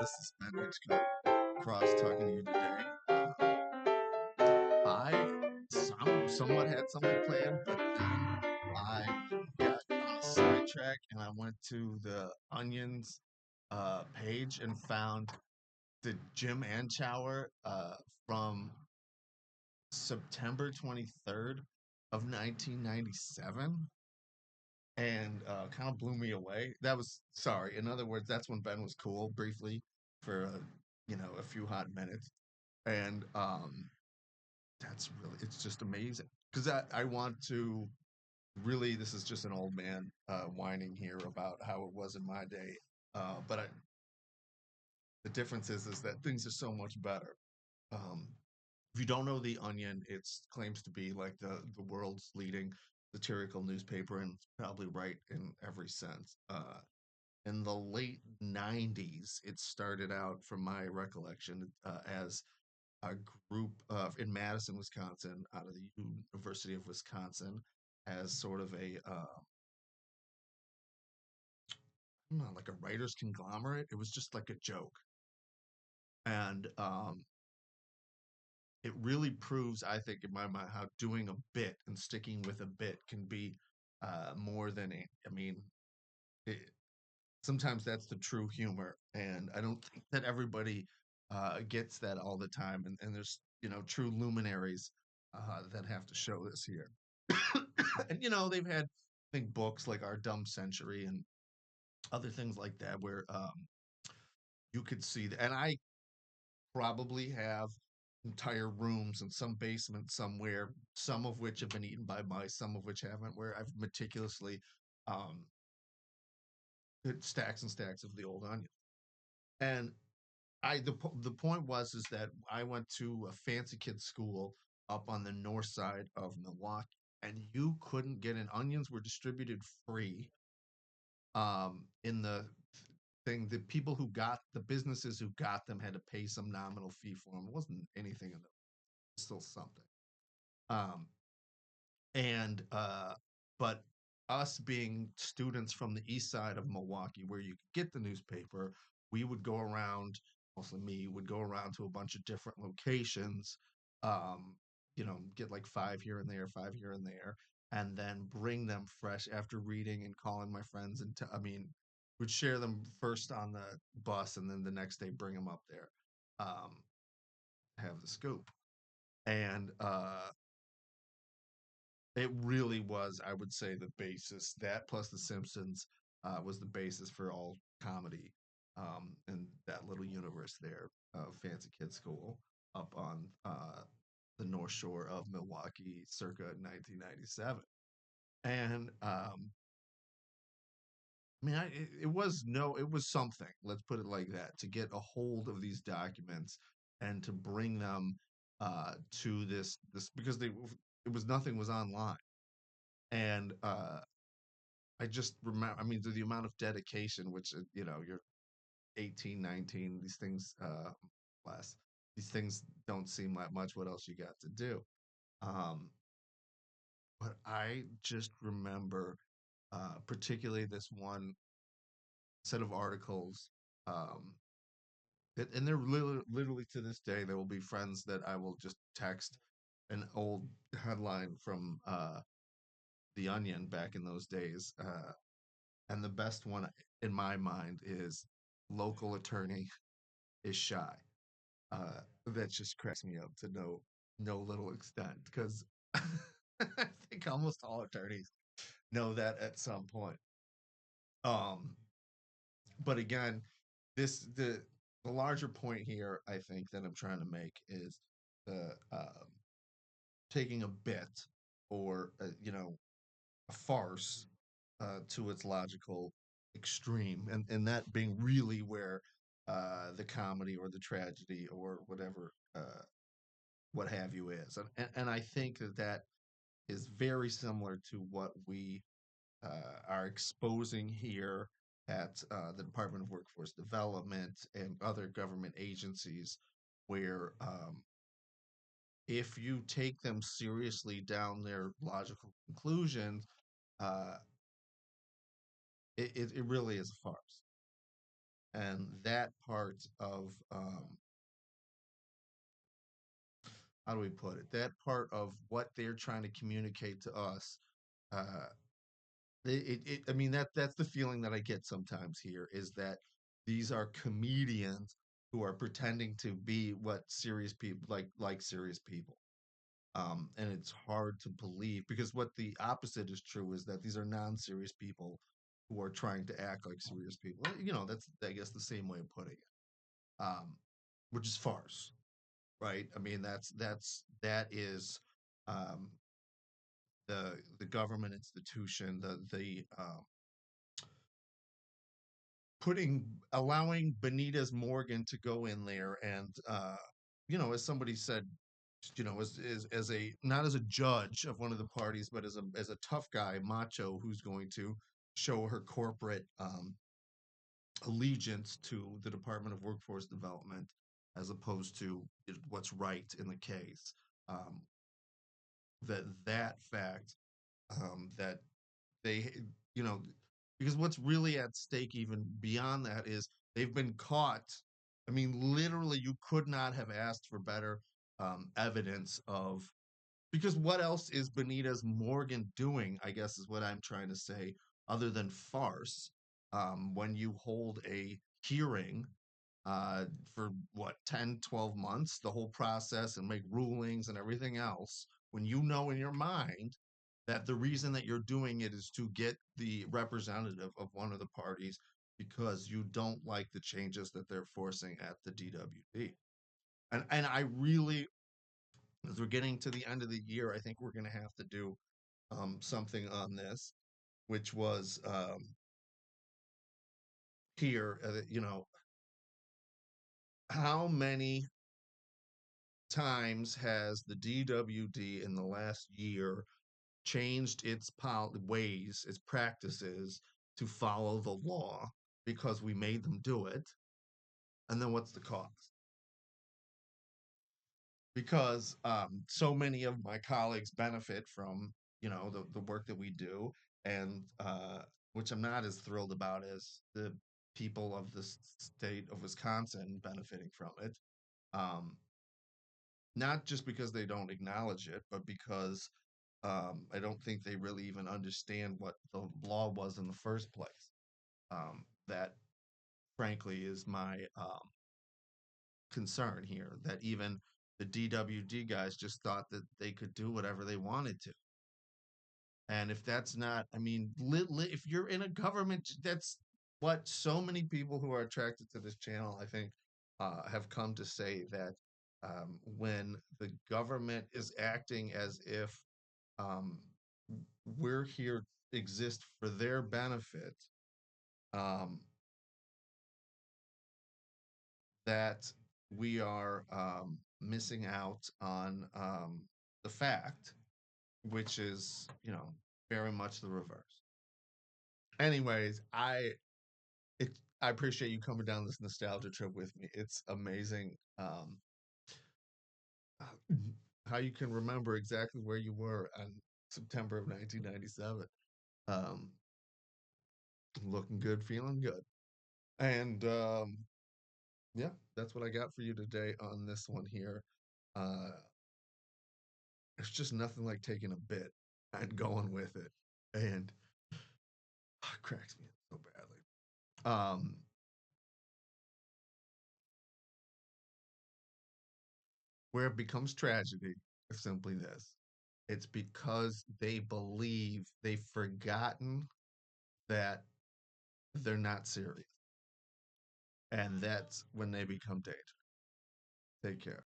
This is Ben Hitchcock Cross talking to you today. I somewhat had something planned, but then I got on a sidetrack and I went to the Onions page and found the Jim Anchower from September 23rd of 1997 and kind of blew me away. That was sorry. In other words, that's when Ben was cool briefly for a few hot minutes, and that's really it's just amazing because I want to really this is just an old man whining here about how it was in my day, but the difference is that things are so much better. Um, if you don't know the Onion, it claims to be like the world's leading satirical newspaper, and it's probably right in every sense. In the late 90s, it started out, from my recollection, as a group in Madison, Wisconsin, out of the University of Wisconsin, as sort of a, I don't know, like a writer's conglomerate. It was just like a joke. And it really proves, I think, in my mind, how doing a bit and sticking with a bit can be more than I mean, it, sometimes that's the true humor, and I don't think that everybody gets that all the time. And there's true luminaries that have to show this here. And they've had I think books like Our Dumb Century and other things like that where you could see that, and I probably have entire rooms in some basement somewhere, some of which have been eaten by mice, some of which haven't, where I've meticulously um, put stacks and stacks of the old onion. And the point was is that I went to a fancy kid school up on the north side of Milwaukee, and you couldn't get in. Onions were distributed free in the thing. The people who got the businesses who got them had to pay some nominal fee for them. It wasn't anything in the still something. Um, and but us being students from the east side of Milwaukee, where you could get the newspaper, we would go around. Mostly me would go around to a bunch of different locations. Um, get like five here and there, five here and there, and then bring them fresh after reading and calling my friends. And I mean, would share them first on the bus, and then the next day bring them up there. Um, have the scoop, and it really was, I would say, the basis. That plus The Simpsons was the basis for all comedy in that little universe there of Fancy Kid School up on the North Shore of Milwaukee circa 1997. And I mean, it was something, let's put it like that, to get a hold of these documents and to bring them to this because it was nothing was online. And I just remember, I mean, the amount of dedication, which, you're 18, 19, these things, less, these things don't seem like much. What else you got to do? Um, but I just remember, particularly this one set of articles, um, and they're literally to this day, there will be friends that I will just text an old headline from The Onion back in those days. And the best one in my mind is local attorney is shy. That just cracks me up to no little extent because I think almost all attorneys know that at some point. Um, but again, this the larger point here I think that I'm trying to make is the taking a bit or a farce to its logical extreme, and that being really where the comedy or the tragedy or whatever, what have you, is. And I think that is very similar to what we are exposing here at the Department of Workforce Development and other government agencies, where if you take them seriously down their logical conclusions, uh, it really is a farce. And that part of how do we put it? That part of what they're trying to communicate to us, uh, I mean, that's the feeling that I get sometimes here is that these are comedians who are pretending to be what serious people like serious people. And it's hard to believe because what the opposite is true is that these are non-serious people who are trying to act like serious people. That's I guess the same way of putting it. Which is farce, right? I mean, that is um, the government institution, the putting allowing Benitez Morgan to go in there and as somebody said, as a not as a judge of one of the parties, but as a tough guy, macho, who's going to show her corporate allegiance to the Department of Workforce Development as opposed to what's right in the case. Um, that fact that they you know because what's really at stake even beyond that is they've been caught. I mean, literally, you could not have asked for better evidence of because what else is Benitez Morgan doing, I guess is what I'm trying to say, other than farce. When you hold a hearing for what, 10, 12 months, the whole process, and make rulings and everything else, when you know in your mind that the reason that you're doing it is to get the representative of one of the parties because you don't like the changes that they're forcing at the DWD. And I really, as we're getting to the end of the year, I think we're going to have to do something on this, which was here, how many times has the DWD in the last year changed its ways, its practices to follow the law because we made them do it? And then what's the cost? Because so many of my colleagues benefit from the work that we do, and which I'm not as thrilled about as the people of the state of Wisconsin benefiting from it. Um, Not just because they don't acknowledge it, but because I don't think they really even understand what the law was in the first place. That, frankly, is my concern here. That even the DWD guys just thought that they could do whatever they wanted to. And if that's not, I mean, if you're in a government, that's what so many people who are attracted to this channel, I think, have come to say that when the government is acting as if um, we're here exist for their benefit, um, that we are missing out on the fact, which is, very much the reverse. Anyways, it I appreciate you coming down this nostalgia trip with me. It's amazing how you can remember exactly where you were on September of 1997. Um, Looking good, feeling good. And yeah, that's what I got for you today on this one here. Uh, it's just nothing like taking a bit and going with it. And it cracks me up so badly. Where it becomes tragedy is simply this. It's because they believe they've forgotten that they're not serious. And that's when they become dangerous. Take care.